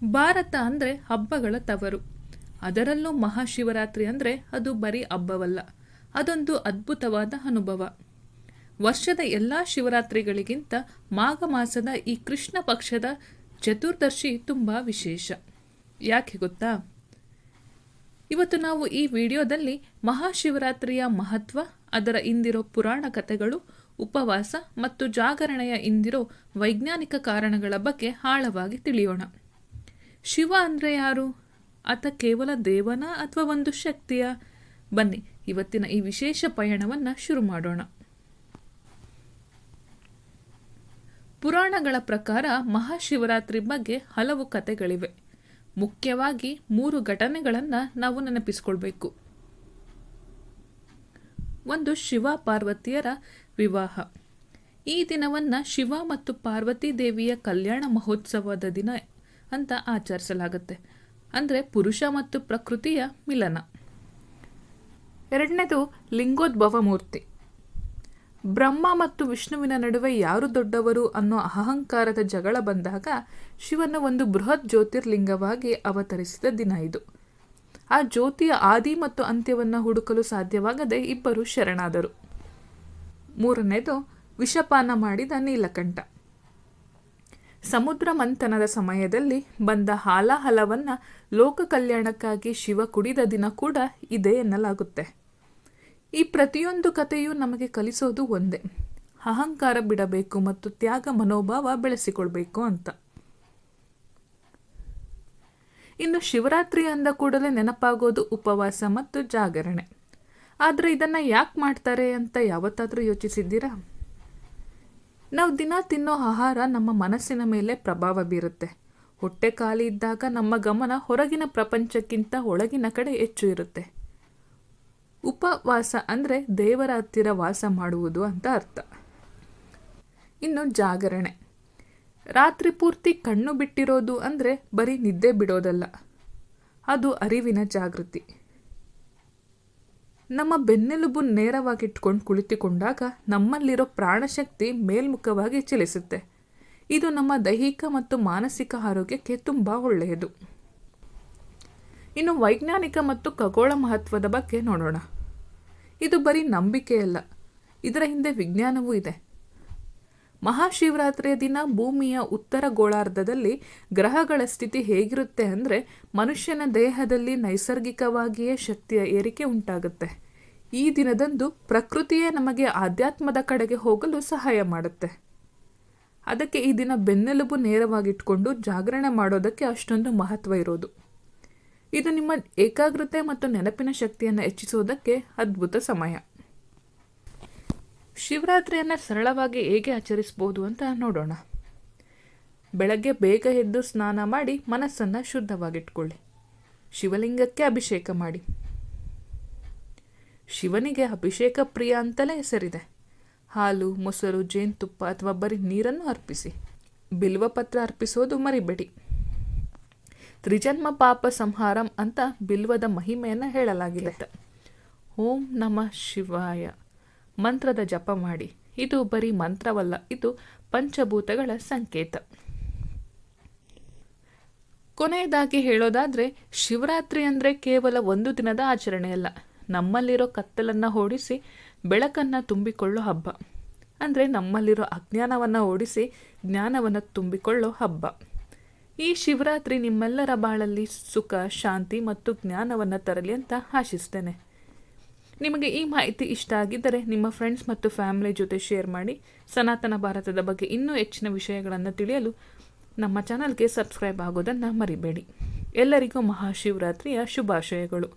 ಭಾರತ ಅಂದರೆ ಹಬ್ಬಗಳ ತವರು. ಅದರಲ್ಲೂ ಮಹಾಶಿವರಾತ್ರಿ ಅಂದರೆ ಅದು ಬರೀ ಹಬ್ಬವಲ್ಲ, ಅದೊಂದು ಅದ್ಭುತವಾದ ಅನುಭವ. ವರ್ಷದ ಎಲ್ಲ ಶಿವರಾತ್ರಿಗಳಿಗಿಂತ ಮಾಘ ಮಾಸದ ಈ ಕೃಷ್ಣ ಪಕ್ಷದ ಚತುರ್ದಶಿ ತುಂಬ ವಿಶೇಷ. ಯಾಕೆ ಗೊತ್ತಾ? ಇವತ್ತು ನಾವು ಈ ವಿಡಿಯೋದಲ್ಲಿ ಮಹಾಶಿವರಾತ್ರಿಯ ಮಹತ್ವ, ಅದರ ಹಿಂದಿರೋ ಪುರಾಣ ಕಥೆಗಳು, ಉಪವಾಸ ಮತ್ತು ಜಾಗರಣೆಯ ಹಿಂದಿರೋ ವೈಜ್ಞಾನಿಕ ಕಾರಣಗಳ ಬಗ್ಗೆ ಆಳವಾಗಿ ತಿಳಿಯೋಣ. ಶಿವ ಅಂದರೆ ಯಾರು? ಆತ ಕೇವಲ ದೇವನ ಅಥವಾ ಒಂದು ಶಕ್ತಿಯ? ಬನ್ನಿ ಇವತ್ತಿನ ಈ ವಿಶೇಷ ಪಯಣವನ್ನು ಶುರು ಮಾಡೋಣ. ಪುರಾಣಗಳ ಪ್ರಕಾರ ಮಹಾಶಿವರಾತ್ರಿ ಬಗ್ಗೆ ಹಲವು ಕಥೆಗಳಿವೆ. ಮುಖ್ಯವಾಗಿ 3 ಘಟನೆಗಳನ್ನು ನಾವು ನೆನಪಿಸ್ಕೊಳ್ಬೇಕು. ಒಂದು, ಶಿವ ಪಾರ್ವತಿಯರ ವಿವಾಹ. ಈ ದಿನವನ್ನು ಶಿವ ಮತ್ತು ಪಾರ್ವತಿ ದೇವಿಯ ಕಲ್ಯಾಣ ಮಹೋತ್ಸವದ ದಿನ ಅಂತ ಆಚರಿಸಲಾಗುತ್ತೆ. ಅಂದರೆ ಪುರುಷ ಮತ್ತು ಪ್ರಕೃತಿಯ ಮಿಲನ. ಎರಡನೇದು, ಲಿಂಗೋದ್ಭವ ಮೂರ್ತಿ. ಬ್ರಹ್ಮ ಮತ್ತು ವಿಷ್ಣುವಿನ ನಡುವೆ ಯಾರು ದೊಡ್ಡವರು ಅನ್ನೋ ಅಹಂಕಾರದ ಜಗಳ ಬಂದಾಗ ಶಿವನ ಒಂದು ಬೃಹತ್ ಜ್ಯೋತಿರ್ಲಿಂಗವಾಗಿ ಅವತರಿಸಿದ ದಿನ ಇದು. ಆ ಜ್ಯೋತಿಯ ಆದಿ ಮತ್ತು ಅಂತ್ಯವನ್ನು ಹುಡುಕಲು ಸಾಧ್ಯವಾಗದೆ ಇಬ್ಬರು ಶರಣಾದರು. ಮೂರನೇದು, ವಿಷಪಾನ ಮಾಡಿದ ನೀಲಕಂಠ. ಸಮುದ್ರ ಮಂಥನದ ಸಮಯದಲ್ಲಿ ಬಂದ ಹಾಲಾಹಲವನ್ನು ಲೋಕ ಕಲ್ಯಾಣಕ್ಕಾಗಿ ಶಿವ ಕುಡಿದ ದಿನ ಕೂಡ ಇದೆ ಎನ್ನಲಾಗುತ್ತೆ. ಈ ಪ್ರತಿಯೊಂದು ಕಥೆಯೂ ನಮಗೆ ಕಲಿಸೋದು ಒಂದೇ: ಅಹಂಕಾರ ಬಿಡಬೇಕು ಮತ್ತು ತ್ಯಾಗ ಮನೋಭಾವ ಬೆಳೆಸಿಕೊಳ್ಬೇಕು ಅಂತ. ಇನ್ನು ಶಿವರಾತ್ರಿ ಅಂದ ಕೂಡಲೇ ನೆನಪಾಗೋದು ಉಪವಾಸ ಮತ್ತು ಜಾಗರಣೆ. ಆದರೆ ಇದನ್ನು ಯಾಕೆ ಮಾಡ್ತಾರೆ ಅಂತ ಯಾವತ್ತಾದರೂ ಯೋಚಿಸಿದ್ದೀರಾ? ನಾವು ದಿನ ತಿನ್ನೋ ಆಹಾರ ನಮ್ಮ ಮನಸ್ಸಿನ ಮೇಲೆ ಪ್ರಭಾವ ಬೀರುತ್ತೆ. ಹೊಟ್ಟೆ ಖಾಲಿ ಇದ್ದಾಗ ನಮ್ಮ ಗಮನ ಹೊರಗಿನ ಪ್ರಪಂಚಕ್ಕಿಂತ ಒಳಗಿನ ಕಡೆ ಹೆಚ್ಚು ಇರುತ್ತೆ. ಉಪವಾಸ ಅಂದರೆ ದೇವರ ಹತ್ತಿರ ವಾಸ ಮಾಡುವುದು ಅಂತ ಅರ್ಥ. ಇನ್ನು ಜಾಗರಣೆ, ರಾತ್ರಿ ಪೂರ್ತಿ ಕಣ್ಣು ಬಿಟ್ಟಿರೋದು ಅಂದರೆ ಬರೀ ನಿದ್ದೆ ಬಿಡೋದಲ್ಲ, ಅದು ಅರಿವಿನ ಜಾಗೃತಿ. ನಮ್ಮ ಬೆನ್ನೆಲುಬು ನೇರವಾಗಿಟ್ಕೊಂಡು ಕುಳಿತುಕೊಂಡಾಗ ನಮ್ಮಲ್ಲಿರೋ ಪ್ರಾಣಶಕ್ತಿ ಮೇಲ್ಮುಖವಾಗಿ ಚಲಿಸುತ್ತೆ. ಇದು ನಮ್ಮ ದೈಹಿಕ ಮತ್ತು ಮಾನಸಿಕ ಆರೋಗ್ಯಕ್ಕೆ ತುಂಬ ಒಳ್ಳೆಯದು. ಇನ್ನು ವೈಜ್ಞಾನಿಕ ಮತ್ತು ಖಗೋಳ ಮಹತ್ವದ ಬಗ್ಗೆ ನೋಡೋಣ. ಇದು ಬರೀ ನಂಬಿಕೆಯಲ್ಲ, ಇದರ ಹಿಂದೆ ವಿಜ್ಞಾನವೂ ಇದೆ. ಮಹಾಶಿವರಾತ್ರಿಯ ದಿನ ಭೂಮಿಯ ಉತ್ತರ ಗೋಳಾರ್ಧದಲ್ಲಿ ಗ್ರಹಗಳ ಸ್ಥಿತಿ ಹೇಗಿರುತ್ತೆ ಅಂದರೆ ಮನುಷ್ಯನ ದೇಹದಲ್ಲಿ ನೈಸರ್ಗಿಕವಾಗಿಯೇ ಶಕ್ತಿಯ ಏರಿಕೆ ಉಂಟಾಗುತ್ತೆ. ಈ ದಿನದಂದು ಪ್ರಕೃತಿಯೇ ನಮಗೆ ಆಧ್ಯಾತ್ಮದ ಕಡೆಗೆ ಹೋಗಲು ಸಹಾಯ ಮಾಡುತ್ತೆ. ಅದಕ್ಕೆ ಈ ದಿನ ಬೆನ್ನೆಲುಬು ನೇರವಾಗಿಟ್ಕೊಂಡು ಜಾಗರಣೆ ಮಾಡೋದಕ್ಕೆ ಅಷ್ಟೊಂದು ಮಹತ್ವ ಇರೋದು. ಇದು ನಿಮ್ಮ ಏಕಾಗ್ರತೆ ಮತ್ತು ನೆನಪಿನ ಶಕ್ತಿಯನ್ನು ಹೆಚ್ಚಿಸೋದಕ್ಕೆ ಅದ್ಭುತ ಸಮಯ. ಶಿವರಾತ್ರಿಯನ್ನು ಸರಳವಾಗಿ ಹೇಗೆ ಆಚರಿಸ್ಬೋದು ಅಂತ ನೋಡೋಣ. ಬೆಳಗ್ಗೆ ಬೇಗ ಎದ್ದು ಸ್ನಾನ ಮಾಡಿ ಮನಸ್ಸನ್ನು ಶುದ್ಧವಾಗಿಟ್ಕೊಳ್ಳಿ. ಶಿವಲಿಂಗಕ್ಕೆ ಅಭಿಷೇಕ ಮಾಡಿ. ಶಿವನಿಗೆ ಅಭಿಷೇಕ ಪ್ರಿಯ ಅಂತಲೇ ಹೆಸರಿದೆ. ಹಾಲು, ಮೊಸರು, ಜೇನುತುಪ್ಪ ಅಥವಾ ಬರೀ ನೀರನ್ನು ಅರ್ಪಿಸಿ. ಬಿಲ್ವಪತ್ರ ಅರ್ಪಿಸೋದು ಮರಿಬೇಡಿ. ತ್ರಿಜನ್ಮ ಪಾಪ ಸಂಹಾರಂ ಅಂತ ಬಿಲ್ವದ ಮಹಿಮೆಯನ್ನು ಹೇಳಲಾಗಿದೆ. ಓಂ ನಮಃ ಶಿವಾಯ ಮಂತ್ರದ ಜಪ ಮಾಡಿ. ಇದು ಬರೀ ಮಂತ್ರವಲ್ಲ, ಇದು ಪಂಚಭೂತಗಳ ಸಂಕೇತ. ಕೊನೆಯದಾಗಿ ಹೇಳೋದಾದರೆ, ಶಿವರಾತ್ರಿ ಅಂದರೆ ಕೇವಲ ಒಂದು ದಿನದ ಆಚರಣೆಯಲ್ಲ, ನಮ್ಮಲ್ಲಿರೋ ಕತ್ತಲನ್ನು ಓಡಿಸಿ ಬೆಳಕನ್ನು ತುಂಬಿಕೊಳ್ಳೋ ಹಬ್ಬ. ಅಂದರೆ ನಮ್ಮಲ್ಲಿರೋ ಅಜ್ಞಾನವನ್ನು ಓಡಿಸಿ ಜ್ಞಾನವನ್ನು ತುಂಬಿಕೊಳ್ಳೋ ಹಬ್ಬ. ಈ ಶಿವರಾತ್ರಿ ನಿಮ್ಮೆಲ್ಲರ ಬಾಳಲ್ಲಿ ಸುಖ, ಶಾಂತಿ ಮತ್ತು ಜ್ಞಾನವನ್ನು ತರಲಿ ಅಂತ ಆಶಿಸ್ತೇನೆ. ನಿಮಗೆ ಈ ಮಾಹಿತಿ ಇಷ್ಟ ಆಗಿದ್ದರೆ ನಿಮ್ಮ ಫ್ರೆಂಡ್ಸ್ ಮತ್ತು ಫ್ಯಾಮಿಲಿ ಜೊತೆ ಶೇರ್ ಮಾಡಿ. ಸನಾತನ ಭಾರತದ ಬಗ್ಗೆ ಇನ್ನೂ ಹೆಚ್ಚಿನ ವಿಷಯಗಳನ್ನು ತಿಳಿಯಲು ನಮ್ಮ ಚಾನಲ್ಗೆ ಸಬ್ಸ್ಕ್ರೈಬ್ ಆಗೋದನ್ನು ಮರಿಬೇಡಿ. ಎಲ್ಲರಿಗೂ ಮಹಾಶಿವರಾತ್ರಿಯ ಶುಭಾಶಯಗಳು.